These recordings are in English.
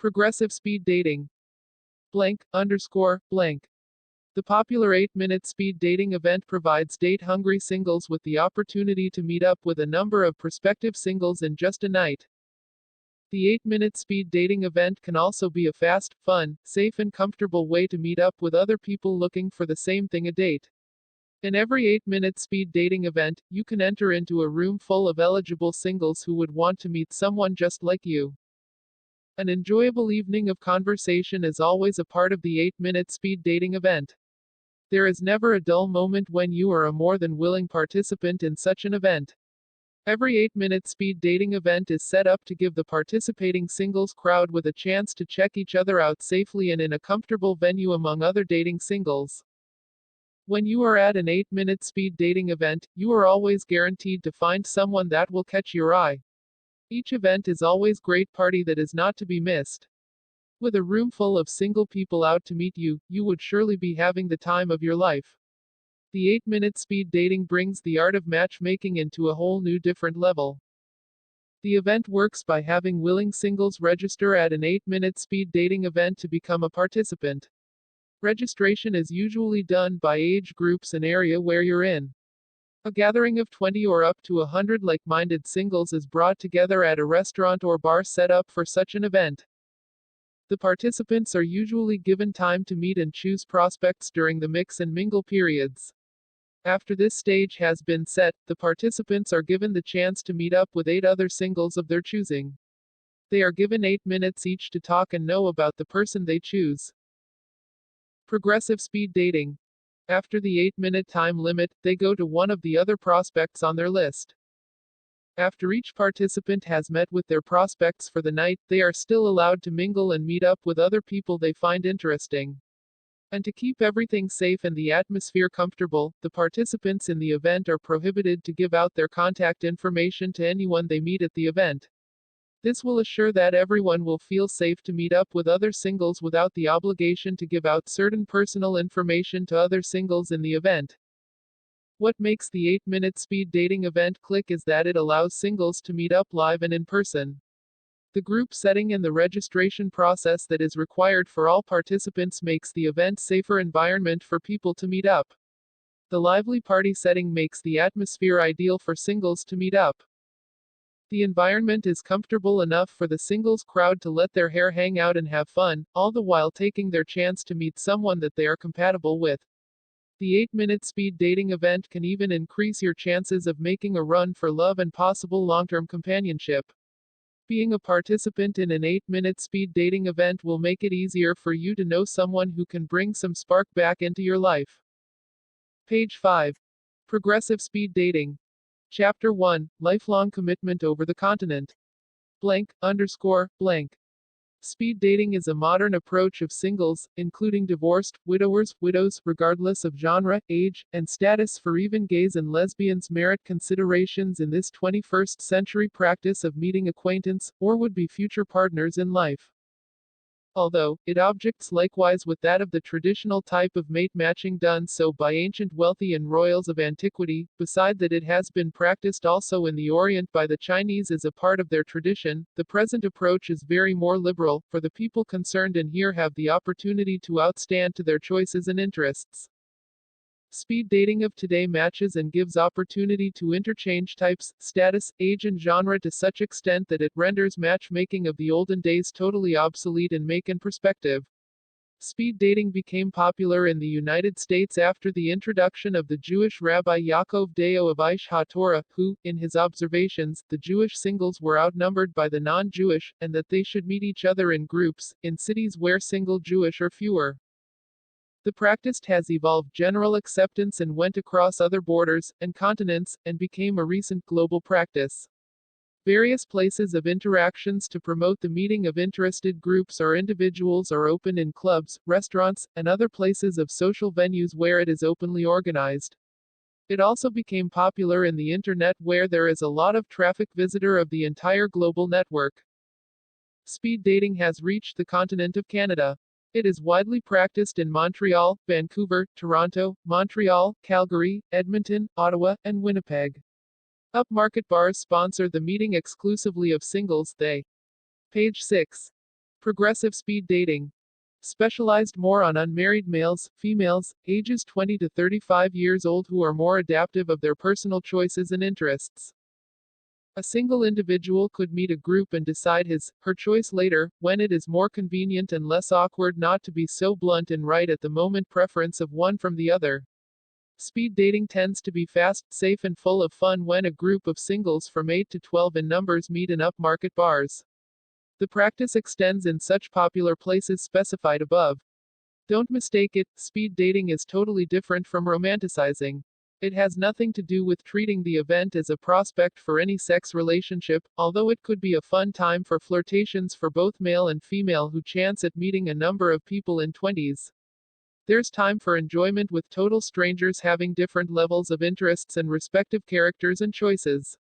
Progressive speed dating. Blank, underscore, blank. The popular 8-minute speed dating event provides date-hungry singles with the opportunity to meet up with a number of prospective singles in just a night. The 8-minute speed dating event can also be a fast, fun, safe and comfortable way to meet up with other people looking for the same thing, a date. In every 8-minute speed dating event, you can enter into a room full of eligible singles who would want to meet someone just like you. An enjoyable evening of conversation is always a part of the 8-minute speed dating event. There is never a dull moment when you are a more than willing participant in such an event. Every 8-minute speed dating event is set up to give the participating singles crowd with a chance to check each other out safely and in a comfortable venue among other dating singles. When you are at an 8-minute speed dating event, you are always guaranteed to find someone that will catch your eye. Each event is always great party that is not to be missed. With a room full of single people out to meet you, you would surely be having the time of your life. The 8-minute speed dating brings the art of matchmaking into a whole new different level. The event works by having willing singles register at an 8-minute speed dating event to become a participant. Registration is usually done by age groups and area where you're in. A gathering of 20 or up to 100 like-minded singles is brought together at a restaurant or bar set up for such an event. The participants are usually given time to meet and choose prospects during the mix and mingle periods. After this stage has been set, the participants are given the chance to meet up with 8 other singles of their choosing. They are given 8 minutes each to talk and know about the person they choose. Progressive speed dating. After the 8-minute time limit, they go to one of the other prospects on their list. After each participant has met with their prospects for the night, they are still allowed to mingle and meet up with other people they find interesting. And to keep everything safe and the atmosphere comfortable, the participants in the event are prohibited to give out their contact information to anyone they meet at the event. This will assure that everyone will feel safe to meet up with other singles without the obligation to give out certain personal information to other singles in the event. What makes the 8-minute speed dating event click is that it allows singles to meet up live and in person. The group setting and the registration process that is required for all participants makes the event safer environment for people to meet up. The lively party setting makes the atmosphere ideal for singles to meet up. The environment is comfortable enough for the singles crowd to let their hair hang out and have fun, all the while taking their chance to meet someone that they are compatible with. The 8-minute speed dating event can even increase your chances of making a run for love and possible long-term companionship. Being a participant in an 8-minute speed dating event will make it easier for you to know someone who can bring some spark back into your life. Page 5. Progressive speed dating. Chapter 1. Lifelong commitment over the continent. Blank, underscore, blank. Speed dating is a modern approach of singles, including divorced, widowers, widows, regardless of genre, age, and status, for even gays and lesbians merit considerations in this 21st century practice of meeting acquaintance, or would-be future partners in life. Although, it objects likewise with that of the traditional type of mate matching done so by ancient wealthy and royals of antiquity, beside that it has been practiced also in the Orient by the Chinese as a part of their tradition, the present approach is very more liberal, for the people concerned and here have the opportunity to outstand to their choices and interests. Speed dating of today matches and gives opportunity to interchange types, status, age and genre to such extent that it renders matchmaking of the olden days totally obsolete in make and perspective. Speed dating became popular in the United States after the introduction of the Jewish Rabbi Yaakov Deo of Aish HaTorah, who, in his observations, the Jewish singles were outnumbered by the non-Jewish, and that they should meet each other in groups, in cities where single Jewish are fewer. The practice has evolved general acceptance and went across other borders and continents, and became a recent global practice. Various places of interactions to promote the meeting of interested groups or individuals are open in clubs, restaurants, and other places of social venues where it is openly organized. It also became popular in the internet where there is a lot of traffic visitor of the entire global network. Speed dating has reached the continent of Canada. It is widely practiced in Montreal, Vancouver, Toronto, Montreal, Calgary, Edmonton, Ottawa, and Winnipeg. Upmarket bars sponsor the meeting exclusively of singles. Page 6. Progressive speed dating. Specialized more on unmarried males, females, ages 20 to 35 years old who are more adaptive of their personal choices and interests. A single individual could meet a group and decide her choice later, when it is more convenient and less awkward not to be so blunt and right at the moment preference of one from the other. Speed dating tends to be fast, safe and full of fun when a group of singles from 8 to 12 in numbers meet in upmarket bars. The practice extends in such popular places specified above. Don't mistake it, speed dating is totally different from romanticizing. It has nothing to do with treating the event as a prospect for any sex relationship, although it could be a fun time for flirtations for both male and female who chance at meeting a number of people in 20s. There's time for enjoyment with total strangers having different levels of interests and respective characters and choices.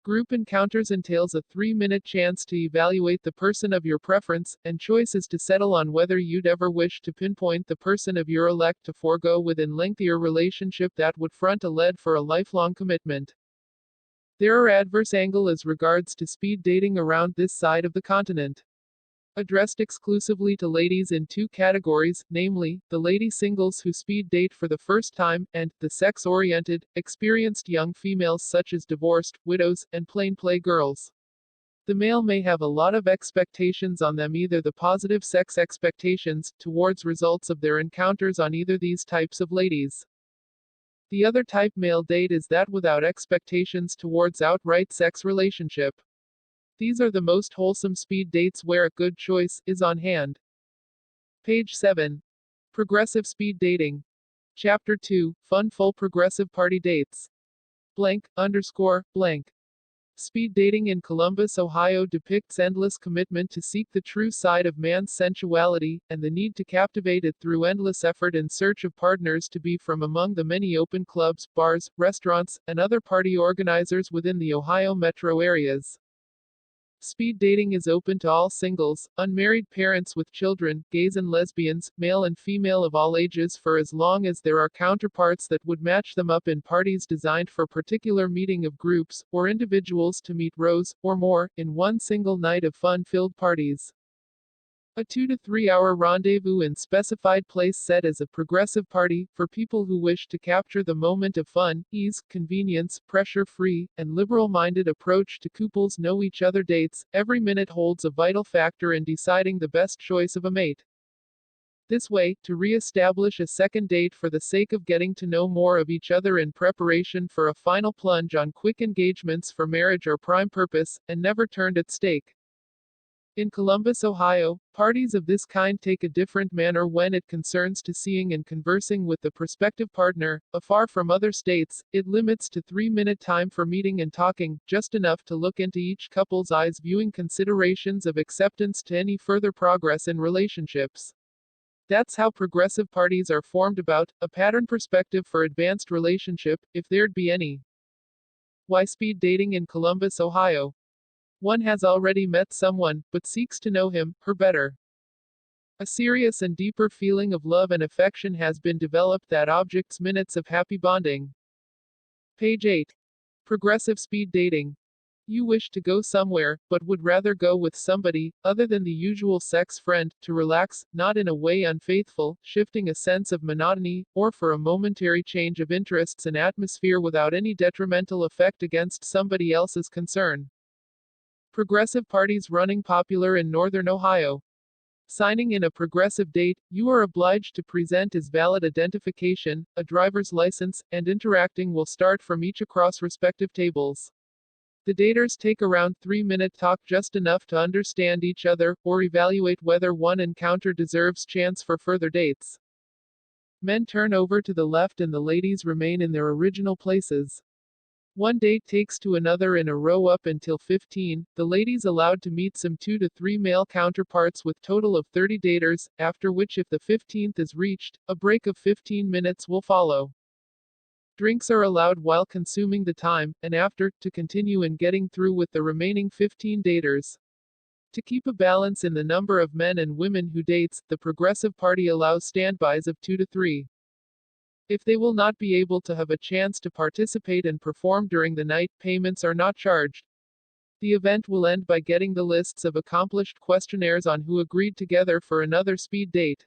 Group encounters entails a 3-minute chance to evaluate the person of your preference, and choice is to settle on whether you'd ever wish to pinpoint the person of your elect to forego within lengthier relationship that would front a lead for a lifelong commitment. There are adverse angles as regards to speed dating around this side of the continent. Addressed exclusively to ladies in two categories, namely, the lady singles who speed date for the first time, and the sex-oriented, experienced young females such as divorced, widows, and plain play girls. The male may have a lot of expectations on them, either the positive sex expectations, towards results of their encounters on either these types of ladies. The other type male date is that without expectations towards outright sex relationship. These are the most wholesome speed dates where a good choice is on hand. Page 7. Progressive speed dating. Chapter 2. Fun full progressive party dates. Blank, _ blank. Speed dating in Columbus, Ohio depicts endless commitment to seek the true side of man's sensuality, and the need to captivate it through endless effort in search of partners to be from among the many open clubs, bars, restaurants, and other party organizers within the Ohio metro areas. Speed dating is open to all singles, unmarried parents with children, gays and lesbians, male and female of all ages for as long as there are counterparts that would match them up in parties designed for particular meeting of groups, or individuals to meet rows, or more, in one single night of fun-filled parties. A 2 to 3 hour rendezvous in specified place set as a progressive party, for people who wish to capture the moment of fun, ease, convenience, pressure-free, and liberal-minded approach to couples know each other dates. Every minute holds a vital factor in deciding the best choice of a mate. This way, to re-establish a second date for the sake of getting to know more of each other in preparation for a final plunge on quick engagements for marriage are prime purpose, and never turned at stake. In Columbus, Ohio, parties of this kind take a different manner when it concerns to seeing and conversing with the prospective partner. Afar from other states, it limits to 3-minute time for meeting and talking, just enough to look into each couple's eyes, viewing considerations of acceptance to any further progress in relationships. That's how progressive parties are formed, about a pattern perspective for advanced relationship, if there'd be any. Why speed dating in Columbus, Ohio? One has already met someone, but seeks to know him, her better. A serious and deeper feeling of love and affection has been developed that objects minutes of happy bonding. Page 8. Progressive speed dating. You wish to go somewhere, but would rather go with somebody, other than the usual sex friend, to relax, not in a way unfaithful, shifting a sense of monotony, or for a momentary change of interests and atmosphere without any detrimental effect against somebody else's concern. Progressive parties running popular in northern Ohio. Signing in a progressive date, you are obliged to present as valid identification, a driver's license, and interacting will start from each across respective tables. The daters take around 3-minute talk, just enough to understand each other, or evaluate whether one encounter deserves chance for further dates. Men turn over to the left and the ladies remain in their original places. One date takes to another in a row up until 15, the ladies allowed to meet some 2 to 3 male counterparts with total of 30 daters, after which if the 15th is reached, a break of 15 minutes will follow. Drinks are allowed while consuming the time, and after, to continue in getting through with the remaining 15 daters. To keep a balance in the number of men and women who dates, the progressive party allows standbys of 2 to 3. If they will not be able to have a chance to participate and perform during the night, payments are not charged. The event will end by getting the lists of accomplished questionnaires on who agreed together for another speed date.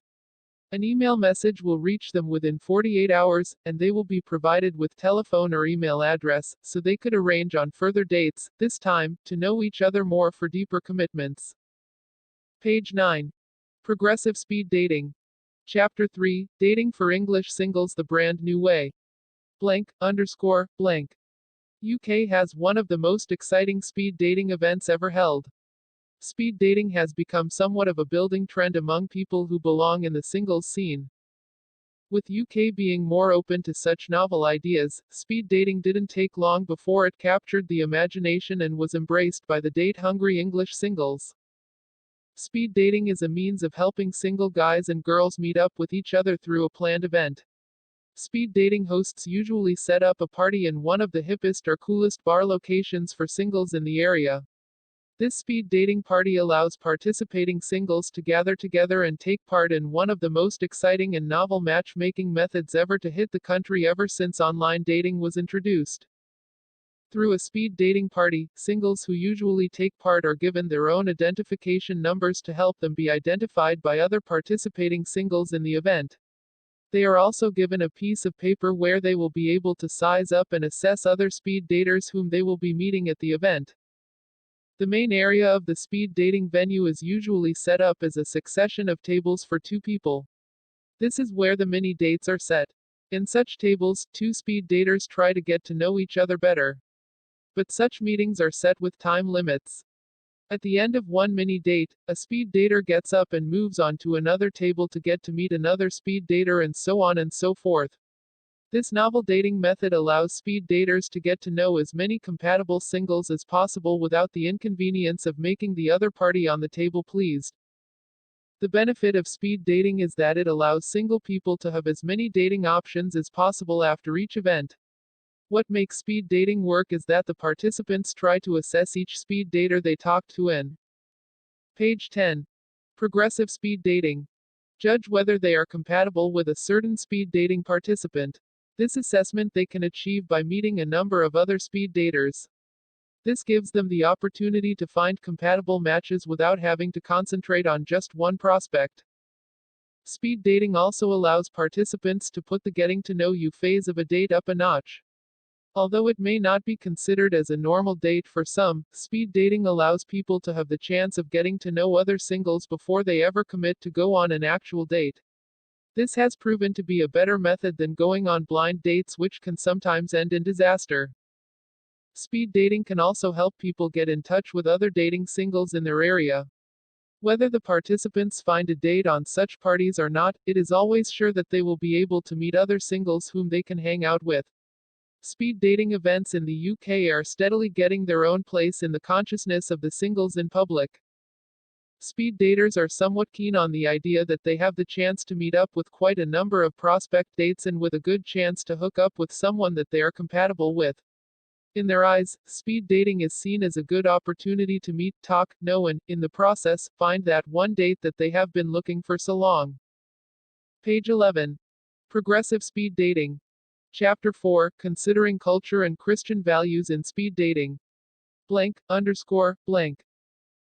An email message will reach them within 48 hours, and they will be provided with telephone or email address, so they could arrange on further dates, this time, to know each other more for deeper commitments. Page 9. Progressive Speed Dating. Chapter 3, Dating for English Singles the Brand New Way. Blank, underscore, blank. UK has one of the most exciting speed dating events ever held. Speed dating has become somewhat of a building trend among people who belong in the singles scene. With UK being more open to such novel ideas, speed dating didn't take long before it captured the imagination and was embraced by the date-hungry English singles. Speed dating is a means of helping single guys and girls meet up with each other through a planned event. Speed dating hosts usually set up a party in one of the hippest or coolest bar locations for singles in the area. This speed dating party allows participating singles to gather together and take part in one of the most exciting and novel matchmaking methods ever to hit the country ever since online dating was introduced. Through a speed dating party, singles who usually take part are given their own identification numbers to help them be identified by other participating singles in the event. They are also given a piece of paper where they will be able to size up and assess other speed daters whom they will be meeting at the event. The main area of the speed dating venue is usually set up as a succession of tables for two people. This is where the mini dates are set. In such tables, two speed daters try to get to know each other better. But such meetings are set with time limits. At the end of one mini date, a speed dater gets up and moves on to another table to get to meet another speed dater and so on and so forth. This novel dating method allows speed daters to get to know as many compatible singles as possible without the inconvenience of making the other party on the table pleased. The benefit of speed dating is that it allows single people to have as many dating options as possible after each event. What makes speed dating work is that the participants try to assess each speed dater they talk to in. Page 10. Progressive speed dating. Judge whether they are compatible with a certain speed dating participant. This assessment they can achieve by meeting a number of other speed daters. This gives them the opportunity to find compatible matches without having to concentrate on just one prospect. Speed dating also allows participants to put the getting to know you phase of a date up a notch. Although it may not be considered as a normal date for some, speed dating allows people to have the chance of getting to know other singles before they ever commit to go on an actual date. This has proven to be a better method than going on blind dates, which can sometimes end in disaster. Speed dating can also help people get in touch with other dating singles in their area. Whether the participants find a date on such parties or not, it is always sure that they will be able to meet other singles whom they can hang out with. Speed dating events in the UK are steadily getting their own place in the consciousness of the singles in public. Speed daters are somewhat keen on the idea that they have the chance to meet up with quite a number of prospect dates and with a good chance to hook up with someone that they are compatible with. In their eyes, speed dating is seen as a good opportunity to meet, talk, know, and, in the process, find that one date that they have been looking for so long. Page 11. Progressive Speed Dating. Chapter 4, Considering Culture and Christian Values in Speed Dating. Blank, underscore, blank.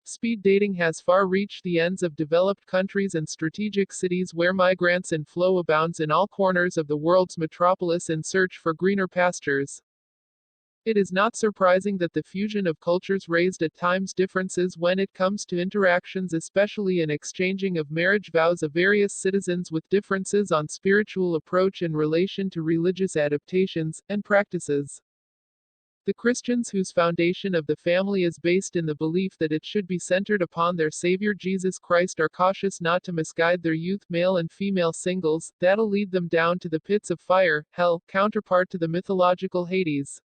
Speed dating has far reached the ends of developed countries and strategic cities where migrants and flow abounds in all corners of the world's metropolis in search for greener pastures. It is not surprising that the fusion of cultures raised at times differences when it comes to interactions, especially in exchanging of marriage vows of various citizens with differences on spiritual approach in relation to religious adaptations and practices. The Christians whose foundation of the family is based in the belief that it should be centered upon their Savior Jesus Christ are cautious not to misguide their youth, male and female singles, that'll lead them down to the pits of fire, hell, counterpart to the mythological Hades.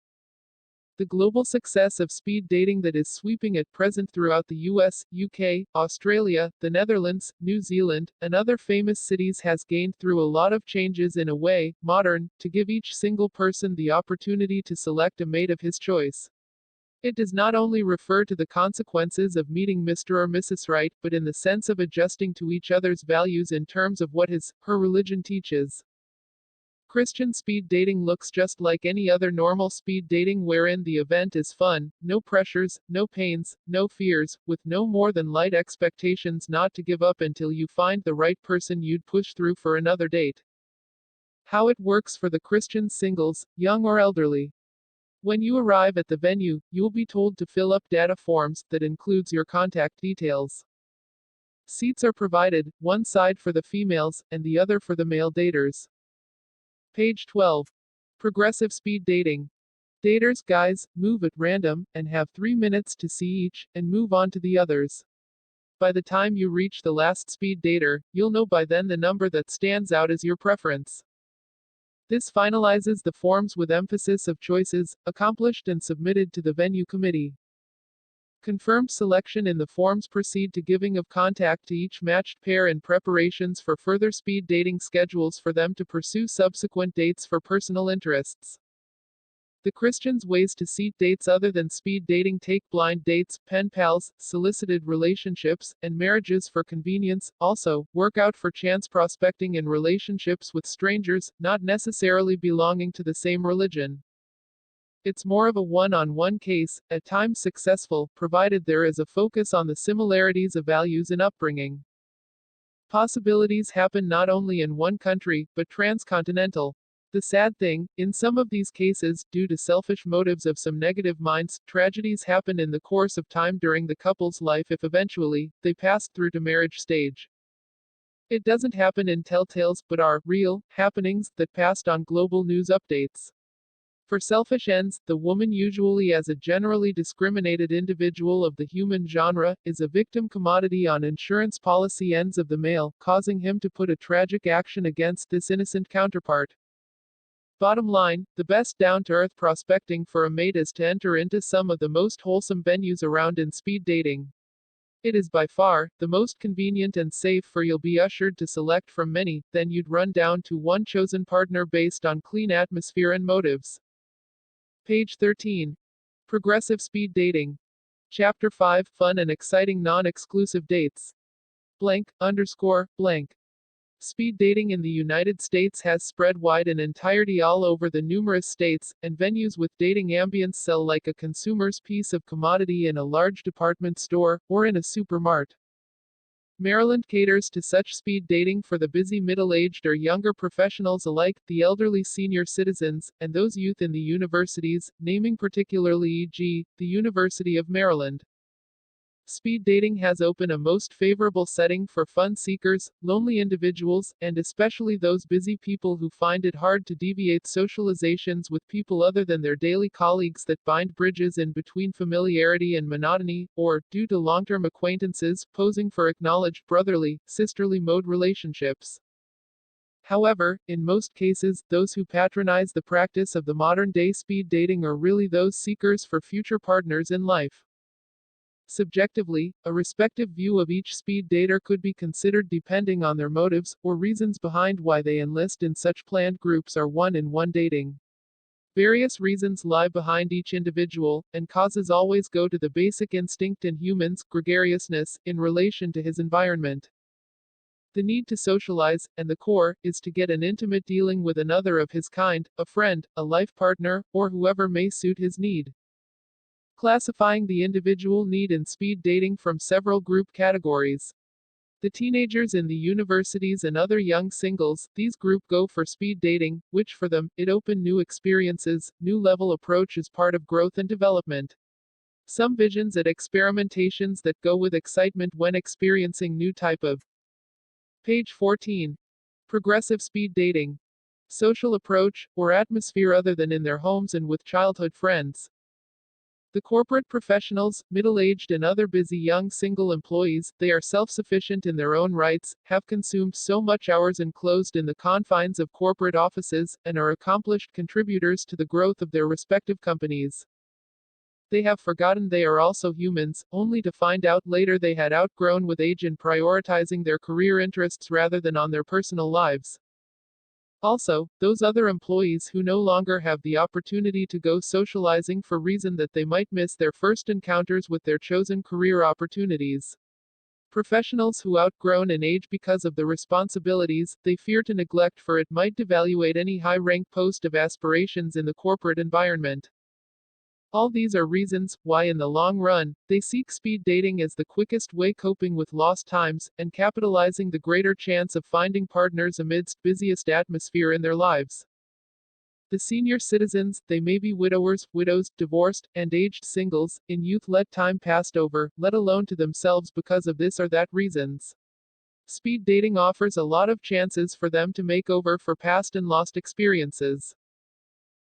The global success of speed dating that is sweeping at present throughout the US, UK, Australia, the Netherlands, New Zealand, and other famous cities has gained through a lot of changes in a way, modern, to give each single person the opportunity to select a mate of his choice. It does not only refer to the consequences of meeting Mr. or Mrs. Right, but in the sense of adjusting to each other's values in terms of what his, her religion teaches. Christian speed dating looks just like any other normal speed dating wherein the event is fun, no pressures, no pains, no fears, with no more than light expectations not to give up until you find the right person you'd push through for another date. How it works for the Christian singles, young or elderly. When you arrive at the venue, you'll be told to fill up data forms that includes your contact details. Seats are provided, one side for the females, and the other for the male daters. Page 12. Progressive speed dating. Daters, guys, move at random, and have 3 minutes to see each, and move on to the others. By the time you reach the last speed dater, you'll know by then the number that stands out as your preference. This finalizes the forms with emphasis of choices, accomplished and submitted to the venue committee. Confirmed selection in the forms proceed to giving of contact to each matched pair and preparations for further speed dating schedules for them to pursue subsequent dates for personal interests. The Christians' ways to seat dates other than speed dating take blind dates, pen pals, solicited relationships, and marriages for convenience, also, work out for chance prospecting in relationships with strangers, not necessarily belonging to the same religion. It's more of a one-on-one case, at times successful, provided there is a focus on the similarities of values and upbringing. Possibilities happen not only in one country, but transcontinental. The sad thing, in some of these cases, due to selfish motives of some negative minds, tragedies happen in the course of time during the couple's life if eventually, they passed through to marriage stage. It doesn't happen in telltales, but are real happenings that passed on global news updates. For selfish ends, the woman, usually as a generally discriminated individual of the human genre, is a victim commodity on insurance policy ends of the male, causing him to put a tragic action against this innocent counterpart. Bottom line, the best down-to-earth prospecting for a mate is to enter into some of the most wholesome venues around in speed dating. It is by far the most convenient and safe, for you'll be ushered to select from many, then you'd run down to one chosen partner based on clean atmosphere and motives. Page 13. Progressive speed dating. Chapter 5, Fun and exciting non-exclusive dates. Blank, underscore, blank. Speed dating in the United States has spread wide in entirety all over the numerous states, and venues with dating ambience sell like a consumer's piece of commodity in a large department store, or in a supermart. Maryland caters to such speed dating for the busy middle-aged or younger professionals alike, the elderly senior citizens, and those youth in the universities, naming particularly e.g., the University of Maryland. Speed dating has opened a most favorable setting for fun seekers, lonely individuals, and especially those busy people who find it hard to deviate socializations with people other than their daily colleagues that bind bridges in between familiarity and monotony, or, due to long-term acquaintances, posing for acknowledged brotherly, sisterly mode relationships. However, in most cases, those who patronize the practice of the modern-day speed dating are really those seekers for future partners in life. Subjectively, a respective view of each speed dater could be considered depending on their motives, or reasons behind why they enlist in such planned groups or one-in-one dating. Various reasons lie behind each individual, and causes always go to the basic instinct in humans, gregariousness, in relation to his environment. The need to socialize, and the core, is to get an intimate dealing with another of his kind, a friend, a life partner, or whoever may suit his need. Classifying the individual need in speed dating from several group categories. The teenagers in the universities and other young singles, these group go for speed dating, which for them, it open new experiences, new level approach is part of growth and development. Some visions at experimentations that go with excitement when experiencing new type of. Page 14. Progressive speed dating. Social approach, or atmosphere other than in their homes and with childhood friends. The corporate professionals, middle-aged and other busy young single employees, they are self-sufficient in their own rights, have consumed so much hours enclosed in the confines of corporate offices, and are accomplished contributors to the growth of their respective companies. They have forgotten they are also humans, only to find out later they had outgrown with age in prioritizing their career interests rather than on their personal lives. Also, those other employees who no longer have the opportunity to go socializing for reason that they might miss their first encounters with their chosen career opportunities. Professionals who outgrown in age because of the responsibilities they fear to neglect for it might devaluate any high-rank post of aspirations in the corporate environment. All these are reasons why in the long run, they seek speed dating as the quickest way coping with lost times and capitalizing the greater chance of finding partners amidst busiest atmosphere in their lives. The senior citizens, they may be widowers, widows, divorced, and aged singles, in youth let time passed over, let alone to themselves because of this or that reasons. Speed dating offers a lot of chances for them to make over for past and lost experiences.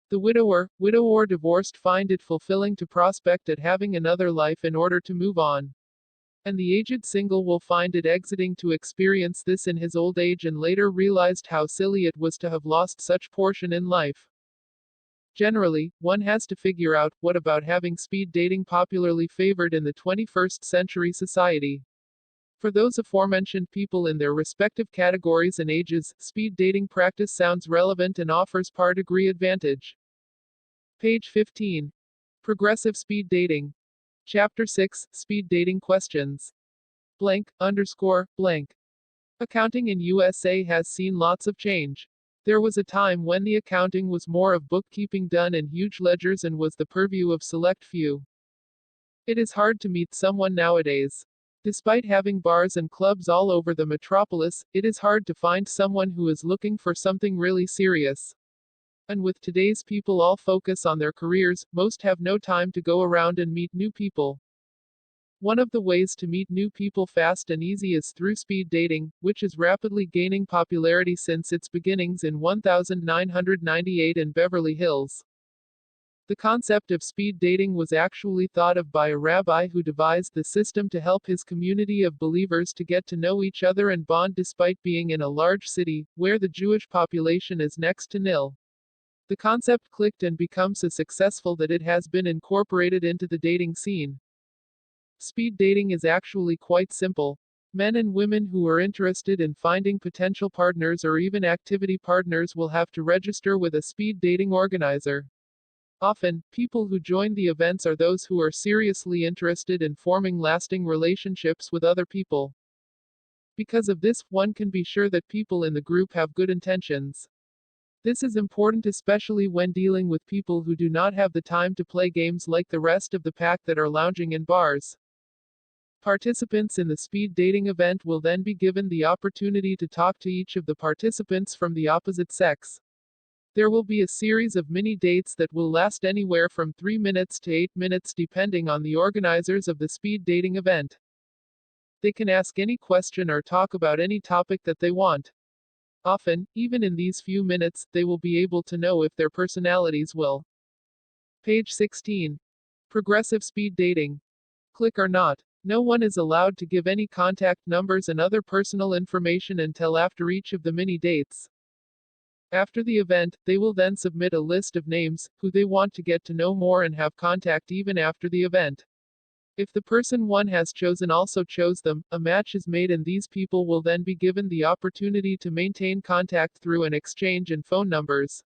The widower, widow or divorced find it fulfilling to prospect at having another life in order to move on. And the aged single will find it exiting to experience this in his old age and later realized how silly it was to have lost such portion in life. Generally, one has to figure out, what about having speed dating popularly favored in the 21st century society? For those aforementioned people in their respective categories and ages, speed dating practice sounds relevant and offers par degree advantage. Page 15. Progressive speed dating. Chapter 6, Speed dating questions. Blank, underscore, blank. Accounting in USA has seen lots of change. There was a time when the accounting was more of bookkeeping done in huge ledgers and was the purview of select few. It is hard to meet someone nowadays. Despite having bars and clubs all over the metropolis, it is hard to find someone who is looking for something really serious. And with today's people all focus on their careers, most have no time to go around and meet new people. One of the ways to meet new people fast and easy is through speed dating, which is rapidly gaining popularity since its beginnings in 1998 in Beverly Hills. The concept of speed dating was actually thought of by a rabbi who devised the system to help his community of believers to get to know each other and bond despite being in a large city, where the Jewish population is next to nil. The concept clicked and become so successful that it has been incorporated into the dating scene. Speed dating is actually quite simple. Men and women who are interested in finding potential partners or even activity partners will have to register with a speed dating organizer. Often, people who join the events are those who are seriously interested in forming lasting relationships with other people. Because of this, one can be sure that people in the group have good intentions. This is important especially when dealing with people who do not have the time to play games like the rest of the pack that are lounging in bars. Participants in the speed dating event will then be given the opportunity to talk to each of the participants from the opposite sex. There will be a series of mini dates that will last anywhere from 3 minutes to 8 minutes depending on the organizers of the speed dating event. They can ask any question or talk about any topic that they want. Often, even in these few minutes, they will be able to know if their personalities will. Page 16. Progressive speed dating. Click or not. No one is allowed to give any contact numbers and other personal information until after each of the mini dates. After the event, they will then submit a list of names, who they want to get to know more and have contact even after the event. If the person one has chosen also chose them, a match is made and these people will then be given the opportunity to maintain contact through an exchange in phone numbers.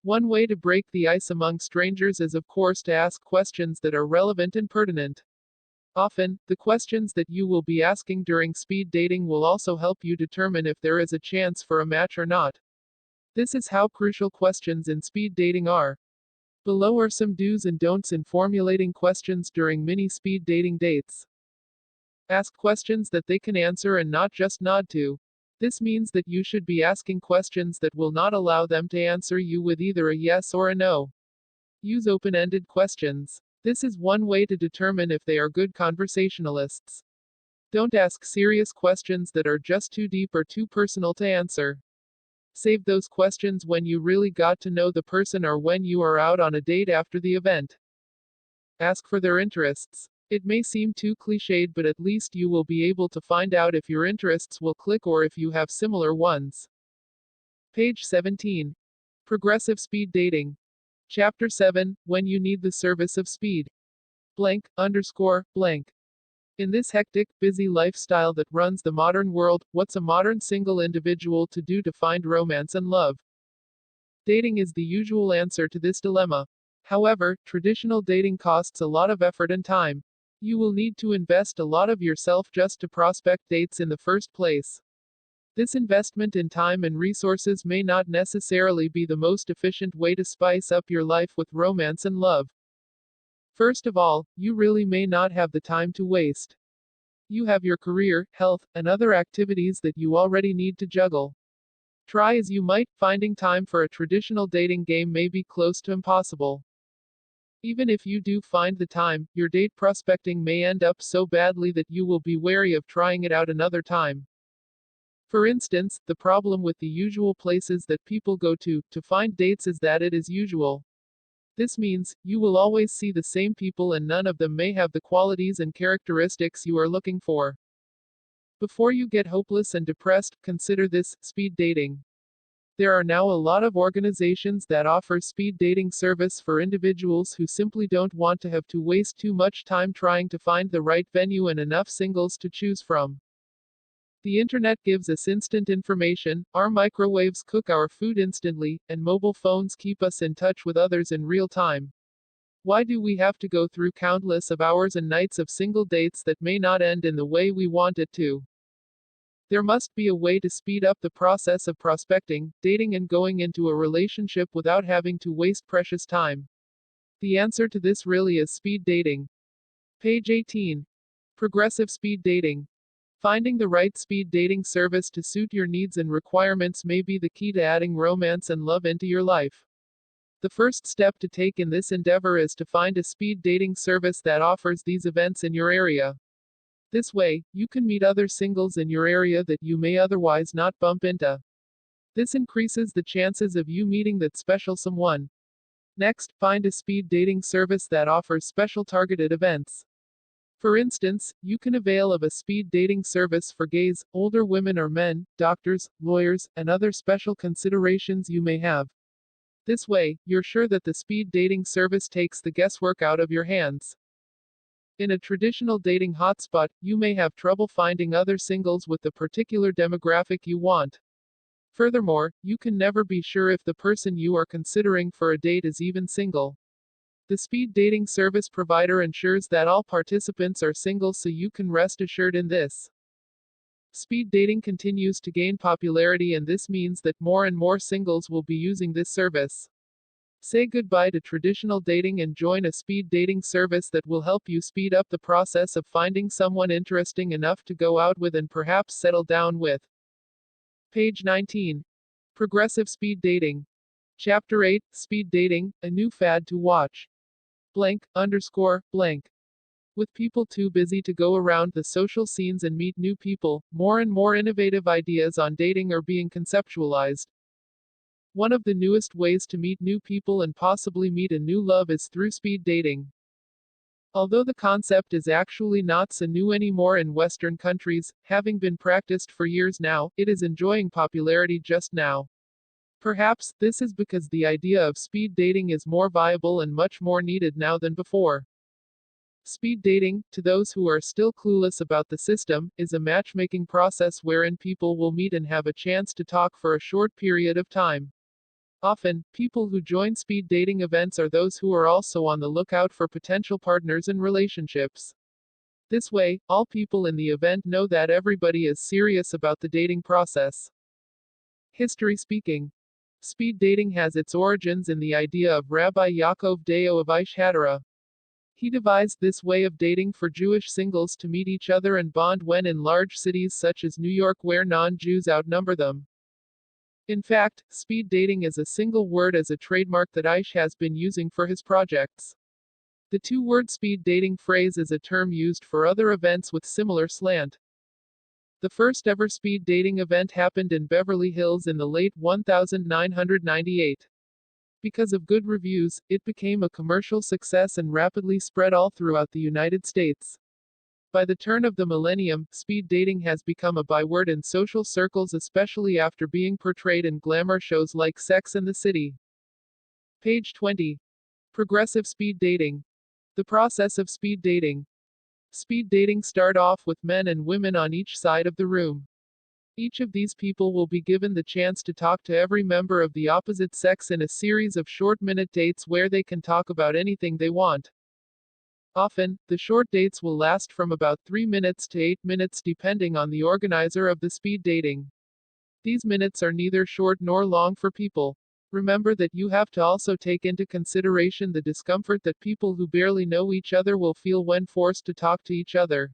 One way to break the ice among strangers is of course to ask questions that are relevant and pertinent. Often, the questions that you will be asking during speed dating will also help you determine if there is a chance for a match or not. This is how crucial questions in speed dating are. Below are some do's and don'ts in formulating questions during mini speed dating dates. Ask questions that they can answer and not just nod to. This means that you should be asking questions that will not allow them to answer you with either a yes or a no. Use open-ended questions. This is one way to determine if they are good conversationalists. Don't ask serious questions that are just too deep or too personal to answer. Save those questions when you really got to know the person or when you are out on a date after the event. Ask for their interests. It may seem too cliched, but at least you will be able to find out if your interests will click or if you have similar ones. Page 17. Progressive speed dating. Chapter 7, When you need the service of speed. Blank, underscore, blank. In this hectic, busy lifestyle that runs the modern world, what's a modern single individual to do to find romance and love? Dating is the usual answer to this dilemma. However, traditional dating costs a lot of effort and time. You will need to invest a lot of yourself just to prospect dates in the first place. This investment in time and resources may not necessarily be the most efficient way to spice up your life with romance and love. First of all, you really may not have the time to waste. You have your career, health, and other activities that you already need to juggle. Try as you might, finding time for a traditional dating game may be close to impossible. Even if you do find the time, your date prospecting may end up so badly that you will be wary of trying it out another time. For instance, the problem with the usual places that people go to find dates is that it is usual. This means, you will always see the same people and none of them may have the qualities and characteristics you are looking for. Before you get hopeless and depressed, consider this: speed dating. There are now a lot of organizations that offer speed dating service for individuals who simply don't want to have to waste too much time trying to find the right venue and enough singles to choose from. The internet gives us instant information, our microwaves cook our food instantly, and mobile phones keep us in touch with others in real time. Why do we have to go through countless of hours and nights of single dates that may not end in the way we want it to? There must be a way to speed up the process of prospecting, dating, and going into a relationship without having to waste precious time. The answer to this really is speed dating. Page 18. Progressive speed dating. Finding the right speed dating service to suit your needs and requirements may be the key to adding romance and love into your life. The first step to take in this endeavor is to find a speed dating service that offers these events in your area. This way, you can meet other singles in your area that you may otherwise not bump into. This increases the chances of you meeting that special someone. Next, find a speed dating service that offers special targeted events. For instance, you can avail of a speed dating service for gays, older women or men, doctors, lawyers, and other special considerations you may have. This way, you're sure that the speed dating service takes the guesswork out of your hands. In a traditional dating hotspot, you may have trouble finding other singles with the particular demographic you want. Furthermore, you can never be sure if the person you are considering for a date is even single. The speed dating service provider ensures that all participants are single, so you can rest assured in this. Speed dating continues to gain popularity, and this means that more and more singles will be using this service. Say goodbye to traditional dating and join a speed dating service that will help you speed up the process of finding someone interesting enough to go out with and perhaps settle down with. Page 19. Progressive speed dating. Chapter 8, Speed dating, a new fad to watch. Blank. With people too busy to go around the social scenes and meet new people, more and more innovative ideas on dating are being conceptualized. One of the newest ways to meet new people and possibly meet a new love is through speed dating. Although the concept is actually not so new anymore in Western countries, having been practiced for years now, it is enjoying popularity just now. Perhaps this is because the idea of speed dating is more viable and much more needed now than before. Speed dating, to those who are still clueless about the system, is a matchmaking process wherein people will meet and have a chance to talk for a short period of time. Often, people who join speed dating events are those who are also on the lookout for potential partners and relationships. This way, all people in the event know that everybody is serious about the dating process. History speaking. Speed dating has its origins in the idea of Rabbi Yaakov Deo of Aish Hadara. He devised this way of dating for Jewish singles to meet each other and bond when in large cities such as New York, where non-Jews outnumber them. In fact, speed dating is a single word as a trademark that Aish has been using for his projects. The two-word speed dating phrase is a term used for other events with similar slant. The first ever speed dating event happened in Beverly Hills in the late 1998. Because of good reviews, it became a commercial success and rapidly spread all throughout the United States. By the turn of the millennium, speed dating has become a byword in social circles, especially after being portrayed in glamour shows like Sex and the City. Page 20. Progressive speed dating. The process of speed dating. Speed dating start off with men and women on each side of the room. Each of these people will be given the chance to talk to every member of the opposite sex in a series of short minute dates where they can talk about anything they want. Often, the short dates will last from about 3 minutes to 8 minutes depending on the organizer of the speed dating. These minutes are neither short nor long for people. Remember that you have to also take into consideration the discomfort that people who barely know each other will feel when forced to talk to each other.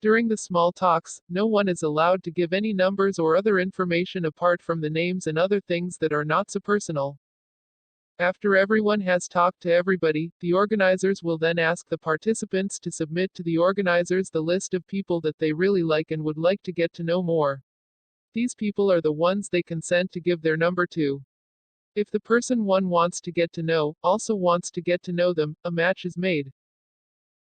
During the small talks, no one is allowed to give any numbers or other information apart from the names and other things that are not so personal. After everyone has talked to everybody, the organizers will then ask the participants to submit to the organizers the list of people that they really like and would like to get to know more. These people are the ones they consent to give their number to. If the person one wants to get to know also wants to get to know them, a match is made.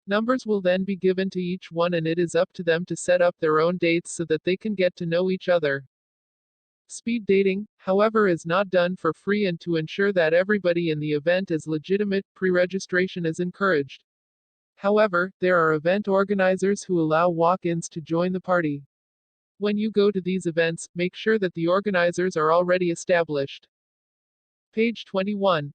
Numbers will then be given to each one and it is up to them to set up their own dates so that they can get to know each other. Speed dating, however, is not done for free, and to ensure that everybody in the event is legitimate, pre-registration is encouraged. However, there are event organizers who allow walk-ins to join the party. When you go to these events, make sure that the organizers are already established. Page 21.